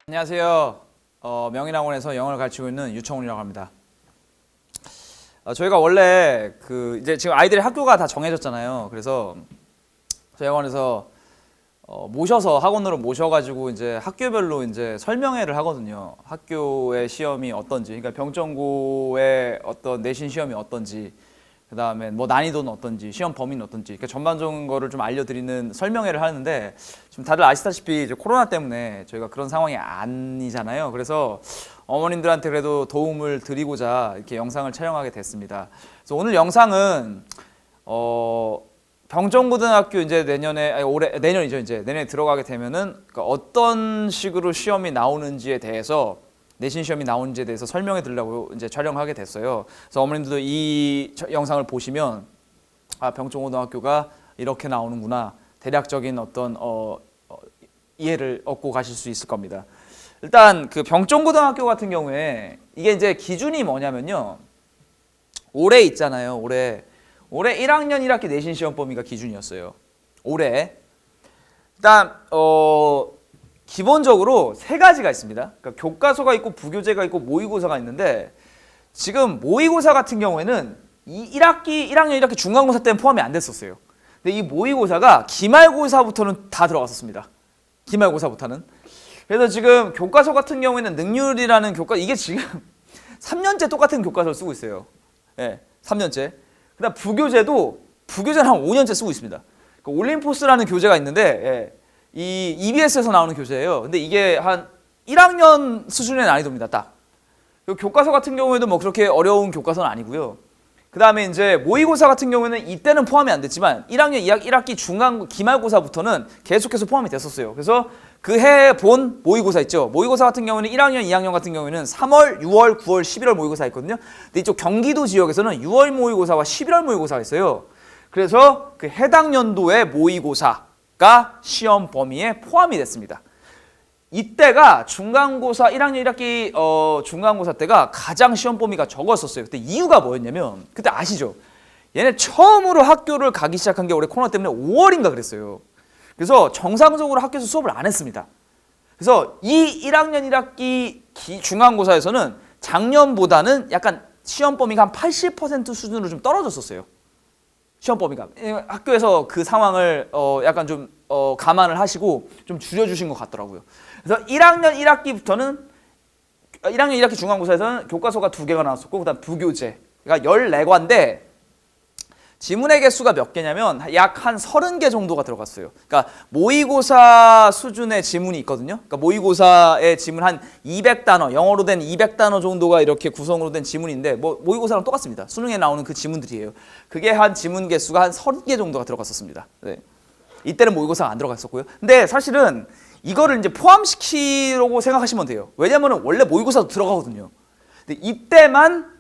안녕하세요. 명인학원에서 영어를 가르치고 있는 유청훈이라고 합니다. 저희가 원래 이제 지금 아이들의 학교가 다 정해졌잖아요. 그래서 저희 학원에서 모셔서 학원으로 모셔가지고 이제 학교별로 이제 설명회를 하거든요. 학교의 시험이 어떤지, 그러니까 병정고의 어떤 내신 시험이 어떤지, 그 다음에 뭐 난이도는 어떤지, 시험 범위는 어떤지, 그러니까 전반적인 거를 좀 알려드리는 설명회를 하는데 지금 다들 아시다시피 이제 코로나 때문에 저희가 그런 상황이 아니잖아요. 그래서 어머님들한테 그래도 도움을 드리고자 이렇게 영상을 촬영하게 됐습니다. 그래서 오늘 영상은 병정고등학교 이제 내년이죠. 이제 내년에 들어가게 되면은 그러니까 어떤 식으로 시험이 나오는지에 대해서 내신 시험이 나오는지에 대해서 설명해 드리려고 이제 촬영하게 됐어요. 그래서 어머님들도 이 영상을 보시면 병정고등학교가 이렇게 나오는구나, 대략적인 어떤 이해를 얻고 가실 수 있을 겁니다. 일단 그 병정고등학교 같은 경우에 이게 이제 기준이 뭐냐면요. 올해 있잖아요. 올해 1학년 1학기 내신 시험 범위가 기준이었어요. 올해. 일단 기본적으로 세 가지가 있습니다. 그러니까 교과서가 있고 부교재가 있고 모의고사가 있는데, 지금 모의고사 같은 경우에는 1학년 1학기 중간고사 때는 포함이 안 됐었어요. 근데 이 모의고사가 기말고사부터는 다 들어갔었습니다. 기말고사부터는. 그래서 지금 교과서 같은 경우에는 능률이라는 이게 지금 3년째 똑같은 교과서를 쓰고 있어요. 예, 3년째. 그다음 부교재는 한 5년째 쓰고 있습니다. 그러니까 올림포스라는 교재가 있는데, 예, 이 EBS에서 나오는 교재예요. 근데 이게 한 1학년 수준의 난이도입니다. 딱. 교과서 같은 경우에도 뭐 그렇게 어려운 교과서는 아니고요. 그 다음에 이제 모의고사 같은 경우에는 이때는 포함이 안 됐지만 1학년 1학기 기말고사부터는 계속해서 포함이 됐었어요. 그래서 그 해에 본 모의고사 있죠. 모의고사 같은 경우는 1학년, 2학년 같은 경우에는 3월, 6월, 9월, 11월 모의고사 있거든요. 근데 이쪽 경기도 지역에서는 6월 모의고사와 11월 모의고사가 있어요. 그래서 그 해당 연도의 모의고사가 시험 범위에 포함이 됐습니다. 이때가 중간고사 1학년 1학기 중간고사 때가 가장 시험 범위가 적었었어요. 그때 이유가 뭐였냐면, 그때 아시죠? 얘네 처음으로 학교를 가기 시작한 게 올해 코로나 때문에 5월인가 그랬어요. 그래서 정상적으로 학교에서 수업을 안 했습니다. 그래서 이 1학년 1학기 중간고사에서는 작년보다는 약간 시험 범위가 한 80% 수준으로 좀 떨어졌었어요. 시험 범위가. 학교에서 그 상황을 약간 좀 감안을 하시고 좀 줄여주신 것 같더라고요. 그래서 1학년 1학기 중간고사에서는 교과서가 2개가 나왔었고, 그다음 부교재가 14과인데 지문의 개수가 몇 개냐면 약 한 30개 정도가 들어갔어요. 그러니까 모의고사 수준의 지문이 있거든요. 그러니까 모의고사의 지문 한 200단어, 영어로 된 200단어 정도가 이렇게 구성으로 된 지문인데, 뭐 모의고사랑 똑같습니다. 수능에 나오는 그 지문들이에요. 그게 한 지문 개수가 한 30개 정도가 들어갔었습니다. 네. 이때는 모의고사가 안 들어갔었고요. 근데 사실은 이거를 이제 포함시키려고 생각하시면 돼요. 왜냐면 원래 모의고사도 들어가거든요. 근데 이때만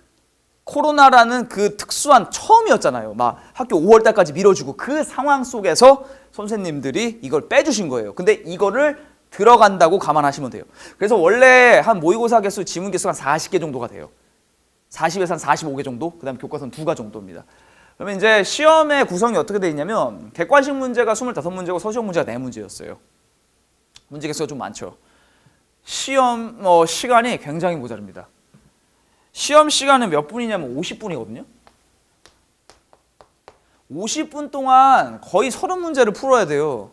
코로나라는 그 특수한 처음이었잖아요. 막 학교 5월 달까지 밀어주고 그 상황 속에서 선생님들이 이걸 빼주신 거예요. 근데 이거를 들어간다고 감안하시면 돼요. 그래서 원래 한 모의고사 개수, 지문 개수가 한 40개 정도가 돼요. 40에서 한 45개 정도? 그 다음에 교과서는 2가 정도입니다. 그러면 이제 시험의 구성이 어떻게 되어 있냐면, 객관식 문제가 25문제고 서시형 문제가 4문제였어요. 문제 개수가 좀 많죠. 시험 시간이 굉장히 모자릅니다. 시험 시간은 몇 분이냐면 50분이거든요. 50분 동안 거의 30문제를 풀어야 돼요.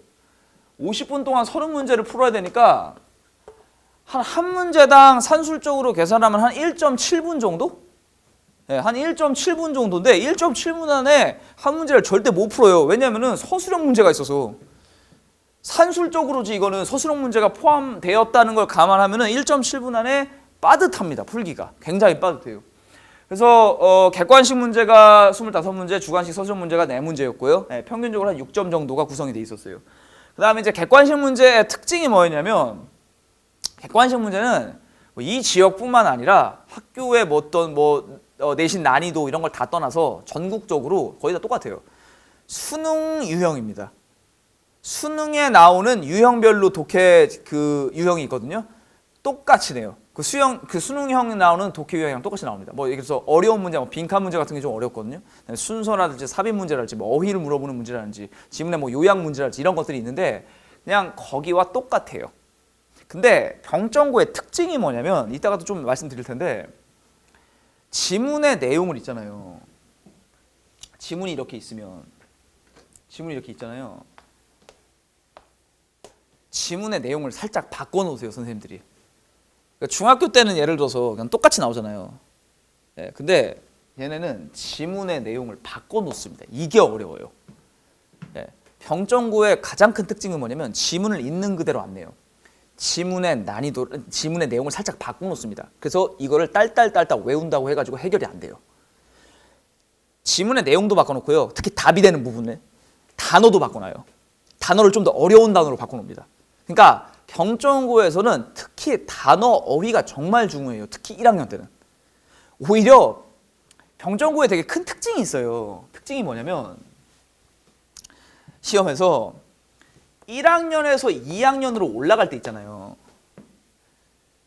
50분 동안 30문제를 풀어야 되니까 한 문제당 산술적으로 계산하면 한 1.7분 정도? 네, 한 1.7분 정도인데 1.7분 안에 한 문제를 절대 못 풀어요. 왜냐면은 서술형 문제가 있어서. 산술적으로지 이거는 서술형 문제가 포함되었다는 걸 감안하면은 1.7분 안에 빠듯합니다. 풀기가 굉장히 빠듯해요. 그래서 객관식 문제가 25문제, 주관식 서술형 문제가 4문제였고요. 네, 평균적으로 한 6점 정도가 구성이 돼 있었어요. 그 다음에 이제 객관식 문제의 특징이 뭐였냐면, 객관식 문제는 이 지역뿐만 아니라 학교의 내신 난이도 이런 걸 다 떠나서 전국적으로 거의 다 똑같아요. 수능 유형입니다. 수능에 나오는 유형별로 독해 그 유형이 있거든요. 똑같이 내요. 그 수능형 나오는 독해 유형이랑 똑같이 나옵니다. 뭐 예를 들어서 어려운 문제, 빈칸 문제 같은 게 좀 어렵거든요. 순서라든지 삽입 문제랄지, 뭐 어휘를 물어보는 문제라든지, 지문의 뭐 요약 문제랄지 이런 것들이 있는데 그냥 거기와 똑같아요. 근데 병정고의 특징이 뭐냐면 이따가도 좀 말씀드릴 텐데 지문의 내용을 있잖아요. 지문이 이렇게 있으면 지문이 이렇게 있잖아요. 지문의 내용을 살짝 바꿔놓으세요, 선생님들이. 그러니까 중학교 때는 예를 들어서 그냥 똑같이 나오잖아요. 예, 근데 얘네는 지문의 내용을 바꿔놓습니다. 이게 어려워요. 예, 병정고의 가장 큰 특징은 뭐냐면 지문을 있는 그대로 안 내요. 지문의 난이도, 지문의 내용을 살짝 바꿔놓습니다. 그래서 이거를 딸딸딸딸 외운다고 해가지고 해결이 안 돼요. 지문의 내용도 바꿔놓고요. 특히 답이 되는 부분에 단어도 바꿔놔요. 단어를 좀 더 어려운 단어로 바꿔놓습니다. 그러니까 병정고에서는 특히 단어 어휘가 정말 중요해요. 특히 1학년 때는. 오히려 병정고에 되게 큰 특징이 있어요. 특징이 뭐냐면 시험에서 1학년에서 2학년으로 올라갈 때 있잖아요.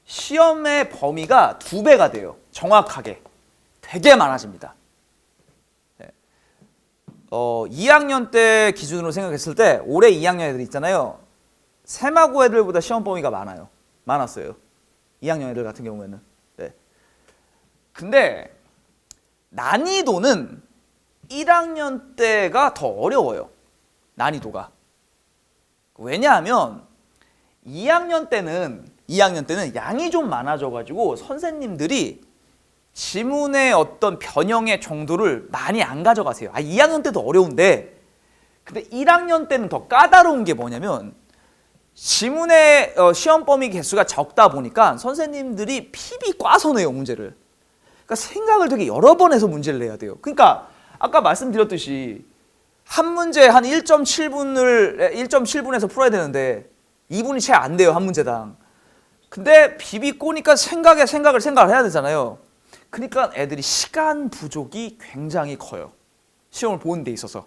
시험의 범위가 2배가 돼요. 정확하게. 되게 많아집니다. 2학년 때 기준으로 생각했을 때 올해 2학년 애들 있잖아요. 세마고 애들보다 시험 범위가 많아요. 많았어요. 2학년 애들 같은 경우에는. 네. 근데 난이도는 1학년 때가 더 어려워요. 난이도가. 왜냐하면 2학년 때는 양이 좀 많아져가지고 선생님들이 지문의 어떤 변형의 정도를 많이 안 가져가세요. 2학년 때도 어려운데 근데 1학년 때는 더 까다로운 게 뭐냐면 지문의 시험 범위 개수가 적다 보니까 선생님들이 PB 꽈서 내요, 문제를. 그러니까 생각을 되게 여러 번 해서 문제를 내야 돼요. 그러니까 아까 말씀드렸듯이 한 문제 한 1.7분에서 풀어야 되는데 2분이 채 안 돼요, 한 문제당. 근데 비비 꼬니까 생각을 해야 되잖아요. 그러니까 애들이 시간 부족이 굉장히 커요. 시험을 보는 데 있어서.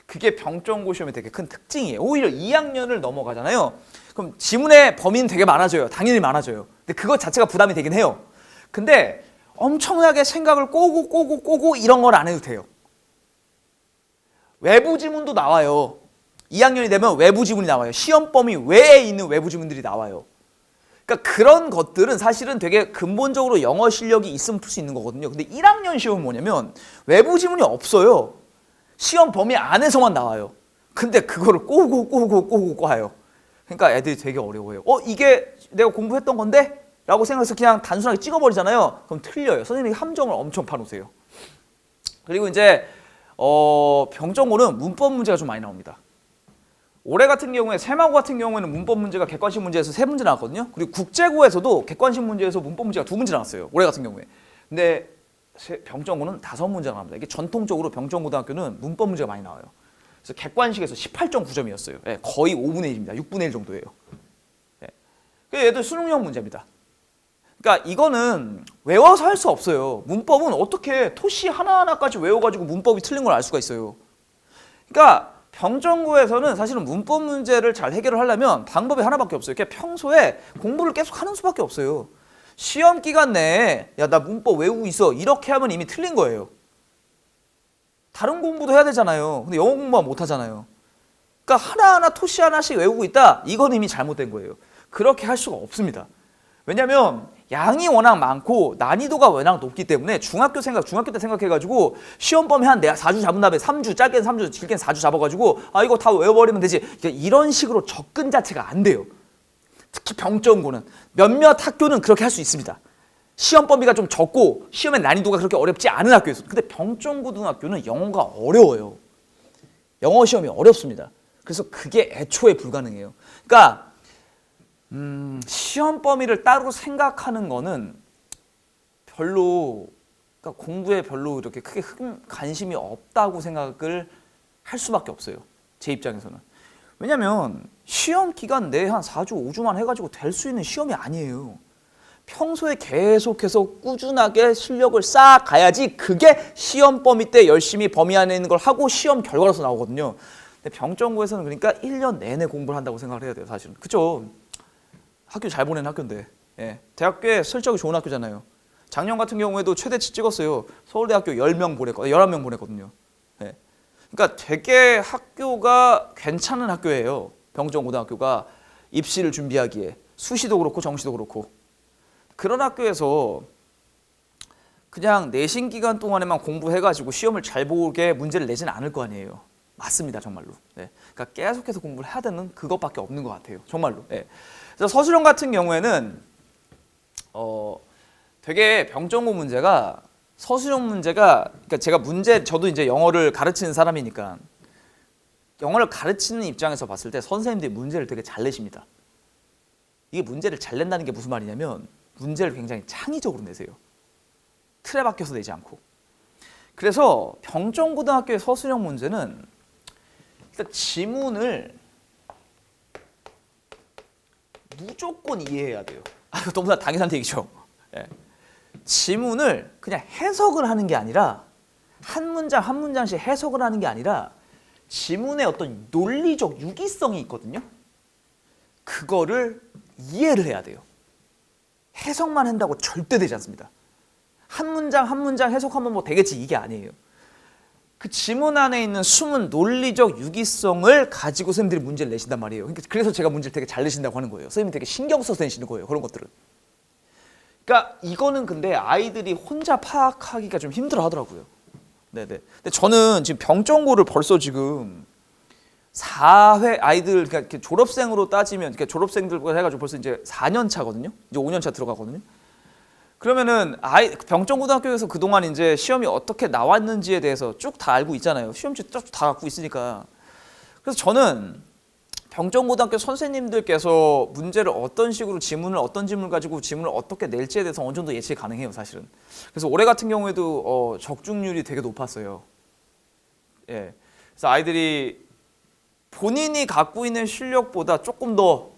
그게 병정고 시험의 되게 큰 특징이에요. 오히려 2학년을 넘어가잖아요. 그럼 지문의 범위는 되게 많아져요. 당연히 많아져요. 근데 그것 자체가 부담이 되긴 해요. 근데 엄청나게 생각을 꼬고 이런 걸 안 해도 돼요. 외부 지문도 나와요. 2학년이 되면 외부 지문이 나와요. 시험 범위 외에 있는 외부 지문들이 나와요. 그러니까 그런 것들은 사실은 되게 근본적으로 영어 실력이 있으면 풀 수 있는 거거든요. 근데 1학년 시험은 뭐냐면 외부 지문이 없어요. 시험 범위 안에서만 나와요. 근데 그거를 꼬고 해요. 그러니까 애들이 되게 어려워해요. 이게 내가 공부했던 건데? 라고 생각해서 그냥 단순하게 찍어버리잖아요. 그럼 틀려요. 선생님이 함정을 엄청 파놓으세요. 그리고 이제 병정고는 문법 문제가 좀 많이 나옵니다. 올해 같은 경우에 세마고 같은 경우에는 문법 문제가 객관식 문제에서 3문제 나왔거든요. 그리고 국제고에서도 객관식 문제에서 문법 문제가 2문제 나왔어요. 올해 같은 경우에. 근데 병정고는 5문제가 나옵니다. 이게 전통적으로 병정고등학교는 문법 문제가 많이 나와요. 그래서 객관식에서 18.9점이었어요. 네, 거의 5분의 1입니다. 6분의 1 정도예요. 네. 얘들 수능형 문제입니다. 그러니까 이거는 외워서 할 수 없어요. 문법은 어떻게 토시 하나하나까지 외워가지고 문법이 틀린 걸 알 수가 있어요. 그러니까 병정고에서는 사실은 문법 문제를 잘 해결을 하려면 방법이 하나밖에 없어요. 그냥 평소에 공부를 계속 하는 수밖에 없어요. 시험 기간 내에 야, 나 문법 외우고 있어. 이렇게 하면 이미 틀린 거예요. 다른 공부도 해야 되잖아요. 근데 영어 공부만 못 하잖아요. 그러니까 하나하나 토시 하나씩 외우고 있다. 이건 이미 잘못된 거예요. 그렇게 할 수가 없습니다. 왜냐면 양이 워낙 많고 난이도가 워낙 높기 때문에 중학교 때 생각해가지고 시험 범위 한 4주 잡은 다음에 3주, 짧게는 3주, 길게는 4주 잡아가지고 이거 다 외워버리면 되지. 이런 식으로 접근 자체가 안 돼요. 특히 병정고는 몇몇 학교는 그렇게 할 수 있습니다. 시험 범위가 좀 적고 시험의 난이도가 그렇게 어렵지 않은 학교에서. 근데 병정고등학교는 영어가 어려워요. 영어 시험이 어렵습니다. 그래서 그게 애초에 불가능해요. 그러니까 시험 범위를 따로 생각하는 거는 별로, 그러니까 공부에 별로 이렇게 크게 관심이 없다고 생각을 할 수밖에 없어요. 제 입장에서는. 왜냐면 시험 기간 내에 한 4주, 5주만 해가지고 될 수 있는 시험이 아니에요. 평소에 계속해서 꾸준하게 실력을 쌓아 가야지 그게 시험 범위 때 열심히 범위 안에 있는 걸 하고 시험 결과로서 나오거든요. 근데 병정고에서는 그러니까 1년 내내 공부를 한다고 생각을 해야 돼요, 사실은. 그쵸? 학교 잘 보내는 학교인데. 예. 대학교에 실적이 좋은 학교잖아요. 작년 같은 경우에도 최대치 찍었어요. 서울대학교 11명 보냈거든요. 예. 그러니까 되게 학교가 괜찮은 학교예요. 병정고등학교가 입시를 준비하기에. 수시도 그렇고 정시도 그렇고. 그런 학교에서 그냥 내신 기간 동안에만 공부해가지고 시험을 잘 보게 문제를 내지는 않을 거 아니에요. 맞습니다, 정말로. 네. 그러니까 계속해서 공부를 해야 되는 그것밖에 없는 것 같아요, 정말로. 네. 그래서 서술형 같은 경우에는 되게 병정고 문제가 서술형 문제가 그러니까 제가 저도 이제 영어를 가르치는 사람이니까 영어를 가르치는 입장에서 봤을 때 선생님들이 문제를 되게 잘 내십니다. 이게 문제를 잘 낸다는 게 무슨 말이냐면 문제를 굉장히 창의적으로 내세요. 틀에 박혀서 내지 않고. 그래서 병정고등학교의 서술형 문제는 일단 지문을 무조건 이해해야 돼요. 이거 너무나 당연한 얘기죠. 예. 지문을 그냥 해석을 하는 게 아니라 한 문장 한 문장씩 해석을 하는 게 아니라 지문의 어떤 논리적 유기성이 있거든요. 그거를 이해를 해야 돼요. 해석만 한다고 절대 되지 않습니다. 한 문장 한 문장 해석하면 뭐 되겠지 이게 아니에요. 그 지문 안에 있는 숨은 논리적 유기성을 가지고 선생님들이 문제를 내신단 말이에요. 그래서 제가 문제를 되게 잘 내신다고 하는 거예요. 선생님이 되게 신경 써서 내시는 거예요. 그런 것들은. 그러니까 이거는 근데 아이들이 혼자 파악하기가 좀 힘들어 하더라고요. 네네. 근데 저는 지금 병정고를 벌써 지금 4회 아이들 그러니까 졸업생으로 따지면 그러니까 졸업생들과 해가지고 벌써 이제 4년 차거든요. 이제 5년 차 들어가거든요. 그러면은 병정고등학교에서 그동안 이제 시험이 어떻게 나왔는지에 대해서 쭉 다 알고 있잖아요. 시험지 쭉 다 갖고 있으니까. 그래서 저는 병정고등학교 선생님들께서 문제를 어떤 식으로 어떤 지문을 가지고 지문을 어떻게 낼지에 대해서 어느 정도 예측이 가능해요, 사실은. 그래서 올해 같은 경우에도 적중률이 되게 높았어요. 예. 그래서 아이들이 본인이 갖고 있는 실력보다 조금 더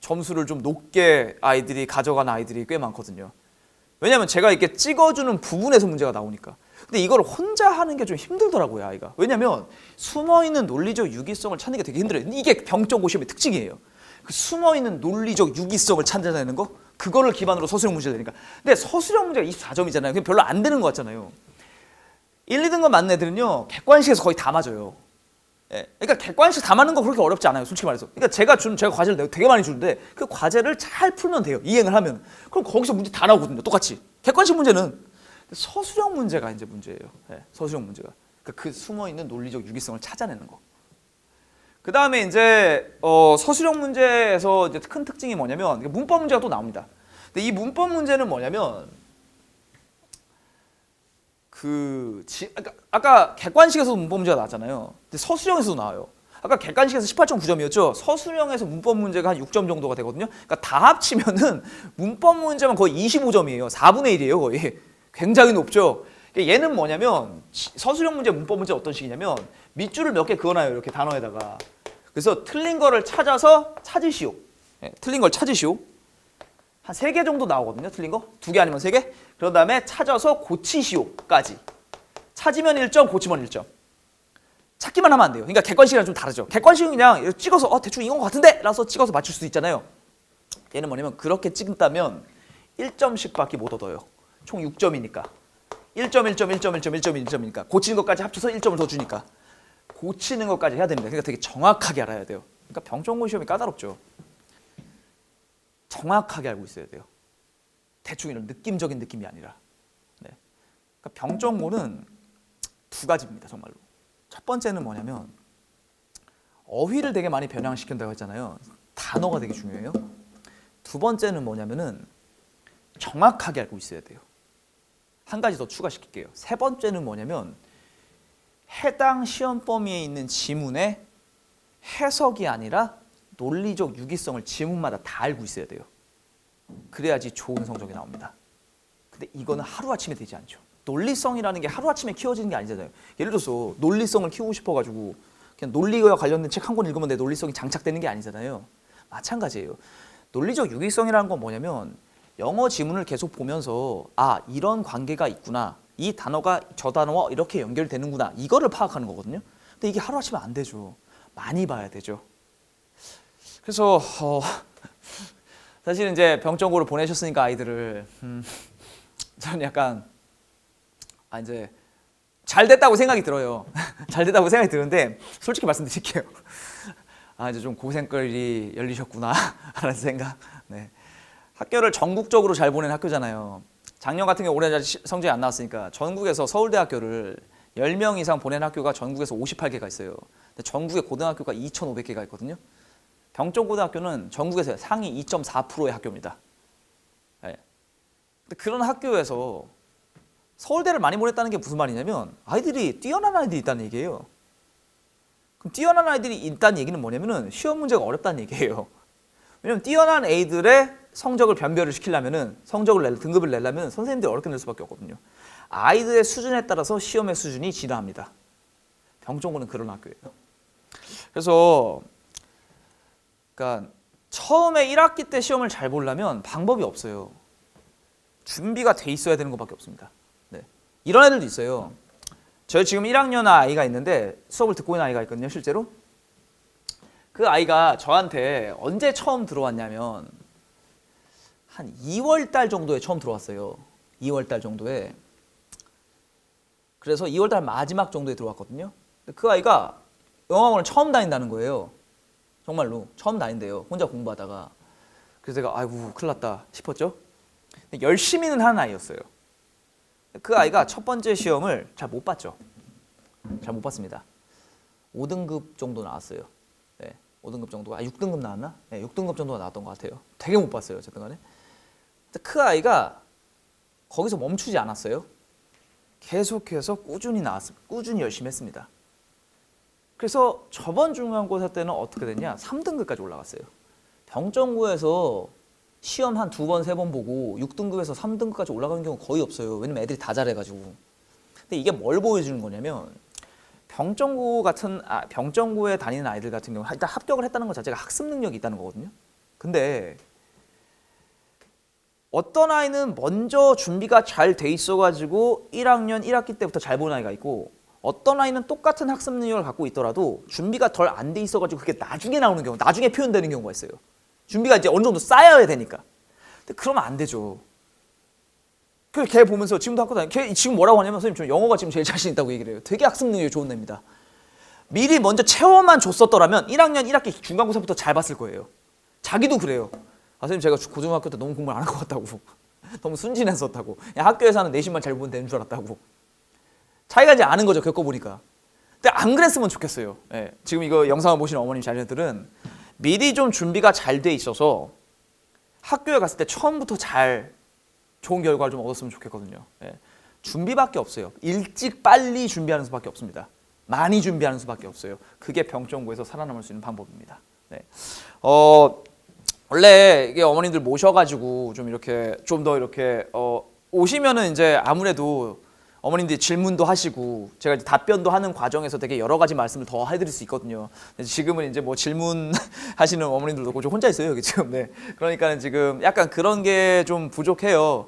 점수를 좀 높게 아이들이 가져간 아이들이 꽤 많거든요. 왜냐하면 제가 이렇게 찍어주는 부분에서 문제가 나오니까. 근데 이걸 혼자 하는 게 좀 힘들더라고요, 아이가. 왜냐하면 숨어있는 논리적 유기성을 찾는 게 되게 힘들어요. 이게 병정고 시험의 특징이에요. 그 숨어있는 논리적 유기성을 찾아내는 거, 그거를 기반으로 서술형 문제를 내니까. 근데 서술형 문제가 24점이잖아요. 그게 별로 안 되는 것 같잖아요. 1, 2등급 맞는 애들은요, 객관식에서 거의 다 맞아요. 예. 그러니까 객관식 다 맞는 거 그렇게 어렵지 않아요, 솔직히 말해서. 그러니까 제가 과제를 되게 많이 주는데 그 과제를 잘 풀면 돼요, 이행을 하면. 그럼 거기서 문제 다 나오거든요, 똑같이. 객관식 문제는. 서술형 문제가 이제 문제예요. 예, 서술형 문제가. 그러니까 그 숨어 있는 논리적 유기성을 찾아내는 거. 그 다음에 이제 서술형 문제에서 이제 큰 특징이 뭐냐면 문법 문제가 또 나옵니다. 근데 이 문법 문제는 뭐냐면 아까 객관식에서 문법 문제가 나왔잖아요. 근데 서술형에서도 나와요. 아까 객관식에서 18.9점이었죠. 서술형에서 문법 문제가 한 6점 정도가 되거든요. 그러니까 다 합치면은 문법 문제만 거의 25점이에요. 4분의 1이에요, 거의. 굉장히 높죠. 얘는 뭐냐면 서술형 문제, 문법 문제 어떤 식이냐면 밑줄을 몇 개 그어놔요, 이렇게 단어에다가. 그래서 틀린 거를 찾으시오. 네, 틀린 걸 찾으시오. 한 3개 정도 나오거든요, 틀린 거. 2개 아니면 3개. 그런 다음에 찾아서 고치시오까지. 찾으면 1점, 고치면 1점. 찾기만 하면 안 돼요. 그러니까 객관식이랑 좀 다르죠. 객관식은 그냥 찍어서 대충 이건 것 같은데? 라서 찍어서 맞출 수도 있잖아요. 얘는 뭐냐면 그렇게 찍다면 1점씩밖에 못 얻어요. 총 6점이니까 1점, 1점, 1점, 1점, 1점, 1점이니까 고치는 것까지 합쳐서 1점을 더 주니까 고치는 것까지 해야 됩니다. 그러니까 되게 정확하게 알아야 돼요. 그러니까 병정고 시험이 까다롭죠. 정확하게 알고 있어야 돼요. 대충 이런 느낌적인 느낌이 아니라. 네. 그러니까 병정고는 2가지입니다, 정말로. 첫 번째는 뭐냐면 어휘를 되게 많이 변형시킨다고 했잖아요. 단어가 되게 중요해요. 2번째는 뭐냐면은 정확하게 알고 있어야 돼요. 한 가지 더 추가시킬게요. 3번째는 뭐냐면 해당 시험 범위에 있는 지문의 해석이 아니라 논리적 유기성을 지문마다 다 알고 있어야 돼요. 그래야지 좋은 성적이 나옵니다. 근데 이거는 하루아침에 되지 않죠. 논리성이라는 게 하루아침에 키워지는 게 아니잖아요. 예를 들어서 논리성을 키우고 싶어가지고 그냥 논리와 관련된 책 한 권 읽으면 내 논리성이 장착되는 게 아니잖아요. 마찬가지예요. 논리적 유기성이라는 건 뭐냐면 영어 지문을 계속 보면서 이런 관계가 있구나. 이 단어가 저 단어와 이렇게 연결되는구나. 이거를 파악하는 거거든요. 근데 이게 하루아침에 안 되죠. 많이 봐야 되죠. 그래서 사실 이제 병정고를 보내셨으니까 아이들을 저는 약간 이제 잘 됐다고 생각이 들어요. 잘 됐다고 생각이 드는데 솔직히 말씀드릴게요. 아 이제 좀 고생거리 열리셨구나 라는 생각. 네. 학교를 전국적으로 잘 보낸 학교잖아요. 작년 같은 경우 올해 성적이 안 나왔으니까 전국에서 서울대학교를 10명 이상 보낸 학교가 전국에서 58개가 있어요. 근데 전국에 고등학교가 2,500개가 있거든요. 병정고등학교는 전국에서 상위 2.4%의 학교입니다. 네. 근데 그런 학교에서 서울대를 많이 보냈다는 게 무슨 말이냐면 아이들이 뛰어난 아이들이 있다는 얘기예요. 그럼 뛰어난 아이들이 있다는 얘기는 뭐냐면은 시험 문제가 어렵다는 얘기예요. 왜냐면 뛰어난 애들의 성적을 변별을 시키려면은 등급을 내려면 선생님들이 어렵게 낼 수밖에 없거든요. 아이들의 수준에 따라서 시험의 수준이 진화합니다. 병정고는 그런 학교예요. 그래서 그러니까 처음에 1학기 때 시험을 잘 보려면 방법이 없어요. 준비가 돼 있어야 되는 것밖에 없습니다. 네. 이런 애들도 있어요. 저희 지금 1학년 아이가 있는데 수업을 듣고 있는 아이가 있거든요. 실제로. 그 아이가 저한테 언제 처음 들어왔냐면 한 2월 달 정도에 처음 들어왔어요. 2월 달 정도에. 그래서 2월 달 마지막 정도에 들어왔거든요. 그 아이가 영어학원을 처음 다닌다는 거예요. 정말로 처음 다닌대요. 혼자 공부하다가. 그래서 제가 아이고 큰일 났다 싶었죠. 열심히는 하는 아이였어요. 그 아이가 첫 번째 시험을 잘 못 봤죠. 잘 못 봤습니다. 5등급 정도 나왔어요. 네, 5등급 정도가 6등급 나왔나? 네, 6등급 정도가 나왔던 것 같아요. 되게 못 봤어요. 어쨌든 간에. 그 아이가 거기서 멈추지 않았어요. 계속해서 꾸준히 열심히 했습니다. 그래서 저번 중간고사 때는 어떻게 됐냐? 3등급까지 올라갔어요. 병정고에서 시험 한 2번, 3번 보고 6등급에서 3등급까지 올라가는 경우 거의 없어요. 왜냐면 애들이 다 잘해가지고. 근데 이게 뭘 보여주는 거냐면 병정고에 다니는 아이들 같은 경우 일단 합격을 했다는 것 자체가 학습 능력이 있다는 거거든요. 근데 어떤 아이는 먼저 준비가 잘 돼 있어가지고 1학년 1학기 때부터 잘 보는 아이가 있고 어떤 아이는 똑같은 학습 능력을 갖고 있더라도 준비가 덜 안 돼 있어가지고 그게 나중에 나오는 경우, 나중에 표현되는 경우가 있어요. 준비가 이제 어느 정도 쌓여야 되니까. 근데 그러면 안 되죠. 그래서 걔 보면서 지금도 학교 다니고 걔 지금 뭐라고 하냐면 선생님 저 영어가 지금 제일 자신 있다고 얘기를 해요. 되게 학습 능력이 좋은 애입니다. 미리 먼저 체험만 줬었더라면 1학년 1학기 중간고사부터 잘 봤을 거예요. 자기도 그래요. 아, 선생님 제가 고등학교 때 너무 공부를 안 한 것 같다고. 너무 순진했었다고. 그냥 학교에서 하는 내신만 잘 보면 되는 줄 알았다고. 자기가 이제 아는 거죠. 겪어보니까. 근데 안 그랬으면 좋겠어요. 예. 지금 이거 영상을 보시는 어머님 자녀들은 미리 좀 준비가 잘 돼 있어서 학교에 갔을 때 처음부터 잘 좋은 결과를 좀 얻었으면 좋겠거든요. 예. 준비밖에 없어요. 일찍 빨리 준비하는 수밖에 없습니다. 많이 준비하는 수밖에 없어요. 그게 병정고에서 살아남을 수 있는 방법입니다. 네. 원래 이게 어머님들 모셔가지고 좀 이렇게 좀 더 이렇게 오시면은 이제 아무래도 어머님들이 질문도 하시고 제가 이제 답변도 하는 과정에서 되게 여러 가지 말씀을 더 해드릴 수 있거든요. 지금은 이제 뭐 질문하시는 어머님들도 좀 혼자 있어요 여기 지금. 네. 그러니까는 지금 약간 그런 게 좀 부족해요.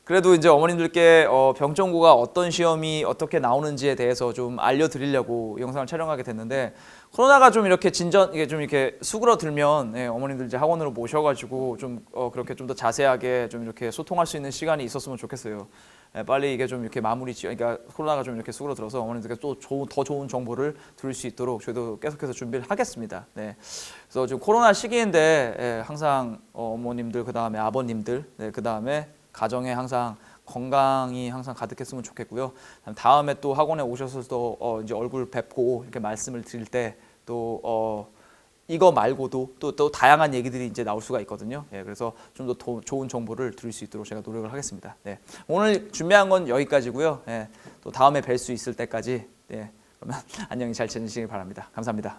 그래도 이제 어머님들께 병정고가 어떤 시험이 어떻게 나오는지에 대해서 좀 알려드리려고 영상을 촬영하게 됐는데 코로나가 좀 이렇게 이게 좀 이렇게 수그러들면 네, 어머님들 이제 학원으로 모셔가지고 좀 그렇게 좀 더 자세하게 좀 이렇게 소통할 수 있는 시간이 있었으면 좋겠어요. 네, 빨리 이게 좀 이렇게 그러니까 코로나가 좀 이렇게 수그러들어서 어머님들께 또 더 좋은 정보를 들을 수 있도록 저희도 계속해서 준비를 하겠습니다. 네, 그래서 지금 코로나 시기인데 예, 항상 어머님들 그 다음에 아버님들 그 다음에 가정에 항상 건강이 항상 가득했으면 좋겠고요. 다음에 또 학원에 오셔서도 이제 얼굴 뵙고 이렇게 말씀을 드릴 때 또 이거 말고도 또 다양한 얘기들이 이제 나올 수가 있거든요. 예, 그래서 좀 더 좋은 정보를 드릴 수 있도록 제가 노력을 하겠습니다. 네, 오늘 준비한 건 여기까지고요. 예, 또 다음에 뵐 수 있을 때까지 그러면 안녕히 잘 지내시길 바랍니다. 감사합니다.